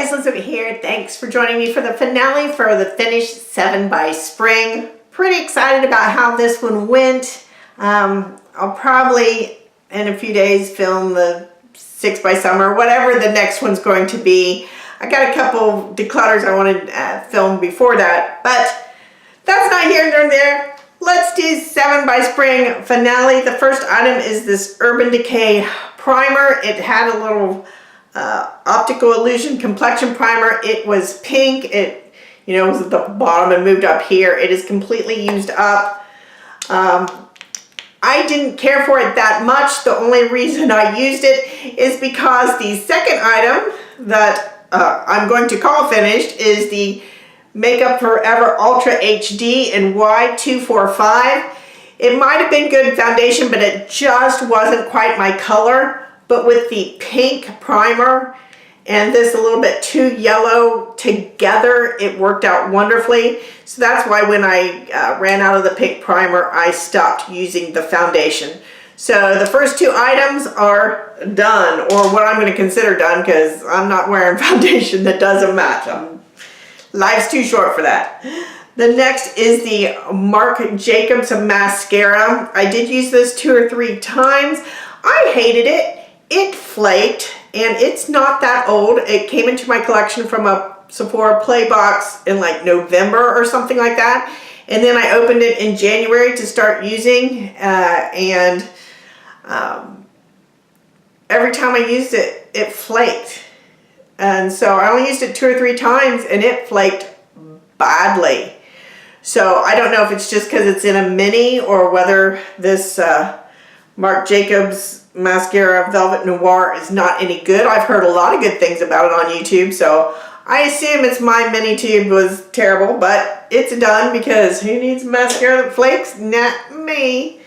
guys, Elizabeth here. Thanks for joining me for the finale for the Finish 7 by Spring. Pretty excited about how this one went. I'll probably in a few days film the 6 by Summer, whatever the next one's going to be. I got a couple declutters I wanted to film before that, but that's not here nor there. Let's do 7 by Spring finale. The first item is this Urban Decay primer. It had a little optical illusion complexion primer. It was pink. It, was at the bottom and moved up here. It is completely used up. I didn't care for it that much. The only reason I used it is because the second item that I'm going to call finished is the Makeup Forever Ultra HD in Y245. It might have been good foundation, but it just wasn't quite my color. But with the pink primer and this a little bit too yellow together, it worked out wonderfully. So that's why when I ran out of the pink primer, I stopped using the foundation. So the first two items are done, or what I'm going to consider done, because I'm not wearing foundation that doesn't match. Life's too short for that. The next is the Marc Jacobs mascara. I did use this 2 or 3 times. I hated it. It flaked, and it's not that old. It came into my collection from a Sephora Play box in like November or something like that. And then I opened it in January to start using, and every time I used it, it flaked. And so I only used it 2 or 3 times, and it flaked badly. So I don't know if it's just because it's in a mini, or whether this Marc Jacobs mascara Velvet Noir is not any good. I've heard a lot of good things about it on YouTube, so I assume it's my mini tube was terrible, but it's done, because who needs mascara that flakes? Not me.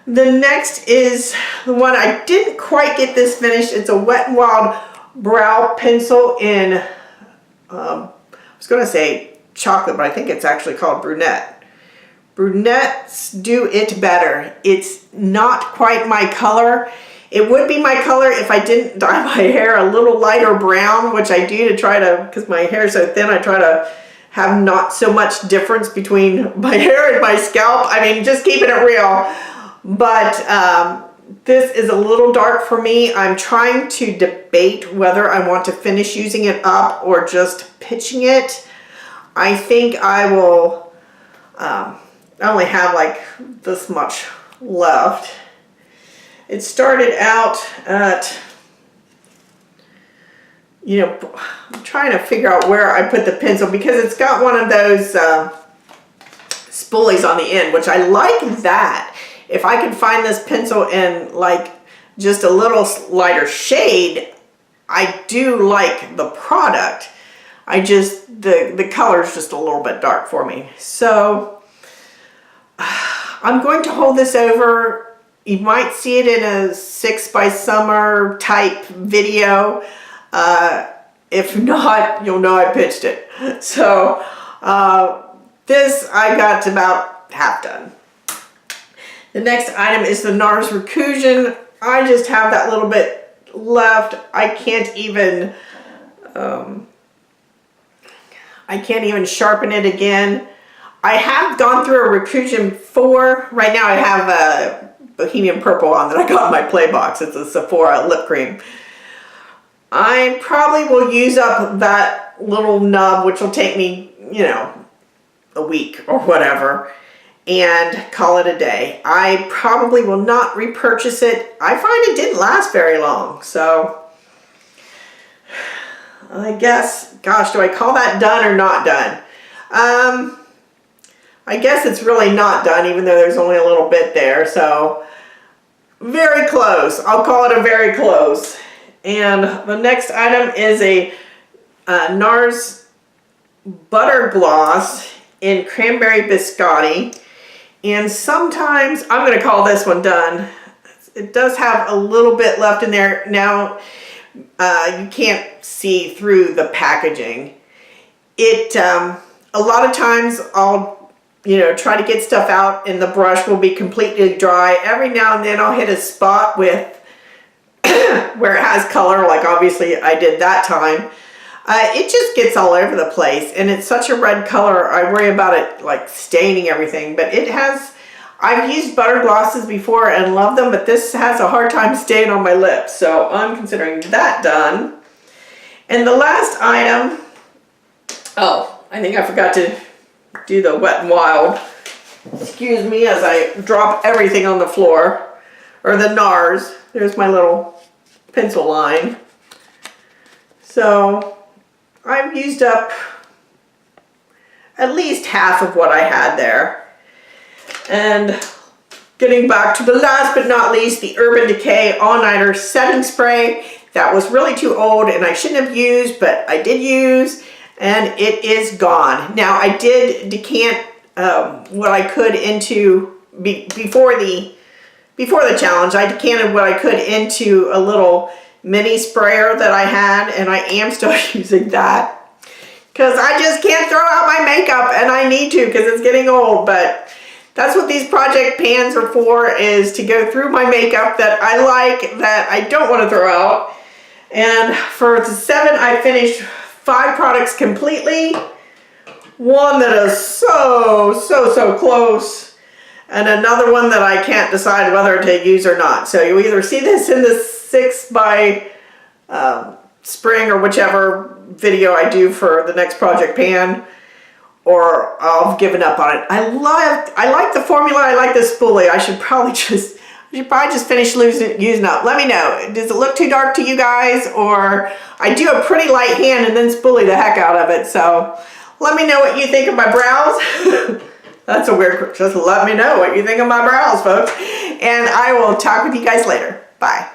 The next is the one I didn't quite get this finished. It's a Wet n Wild brow pencil in, I was going to say chocolate, but I think it's actually called brunette. Brunettes do it better. It's not quite my color. It would be my color if I didn't dye my hair a little lighter brown, which I do to try to, because my hair is so thin, I try to have not so much difference between my hair and my scalp. I mean, just keeping it real. But this is a little dark for me. I'm trying to debate whether I want to finish using it up or just pitching it. I think I will, I only have like this much left. It started out at, I'm trying to figure out where I put the pencil, because it's got one of those spoolies on the end, which I like that. If I can find this pencil in like just a little lighter shade, I do like the product. The color is just a little bit dark for me. So I'm going to hold this over. You might see it in a 6 by Summer type video. If not, you'll know I pitched it. So this I got about half done. The next item is the NARS Reclusion. I just have that little bit left. I can't even sharpen it again. I have gone through a Reclusion before. Right now I have a Bohemian Purple on that I got in my play box. It's a Sephora lip cream. I probably will use up that little nub, which will take me, a week or whatever, and call it a day. I probably will not repurchase it. I find it didn't last very long, so I guess, gosh, do I call that done or not done? I guess it's really not done, even though there's only a little bit there, so very close. I'll call it a very close. And the next item is a NARS Butter Gloss in Cranberry Biscotti. And sometimes, I'm going to call this one done. It does have a little bit left in there. Now, you can't see through the packaging. A lot of times I'll, try to get stuff out and the brush will be completely dry. Every now and then I'll hit a spot with where it has color, like obviously I did that time. It just gets all over the place, and it's such a red color. I worry about it like staining everything, but it has, I've used butter glosses before and love them, but this has a hard time staying on my lips, so I'm considering that done. And the last item, oh, I think I forgot to do the Wet n Wild. Excuse me as I drop everything on the floor, or the NARS. There's my little pencil line. So I've used up at least half of what I had there. And getting back to the last but not least, the Urban Decay All Nighter Setting Spray. That was really too old and I shouldn't have used, but I did use, and it is gone. Now I did decant what I could into, before the challenge, I decanted what I could into a little mini sprayer that I had, and I am still using that because I just can't throw out my makeup, and I need to because it's getting old. But that's what these project pans are for, is to go through my makeup that I like, that I don't want to throw out. And for the 7, I finished 5 products completely. One that is so close, and another one that I can't decide whether to use or not. So you either see this in the 6 by spring or whichever video I do for the next project pan, or I've given up on it. I like the formula. I like this spoolie. I should probably just finish using up. Let me know. Does it look too dark to you guys, or I do a pretty light hand and then spoolie the heck out of it. So let me know what you think of my brows. That's a weird, just let me know what you think of my brows, folks. And I will talk with you guys later. Bye.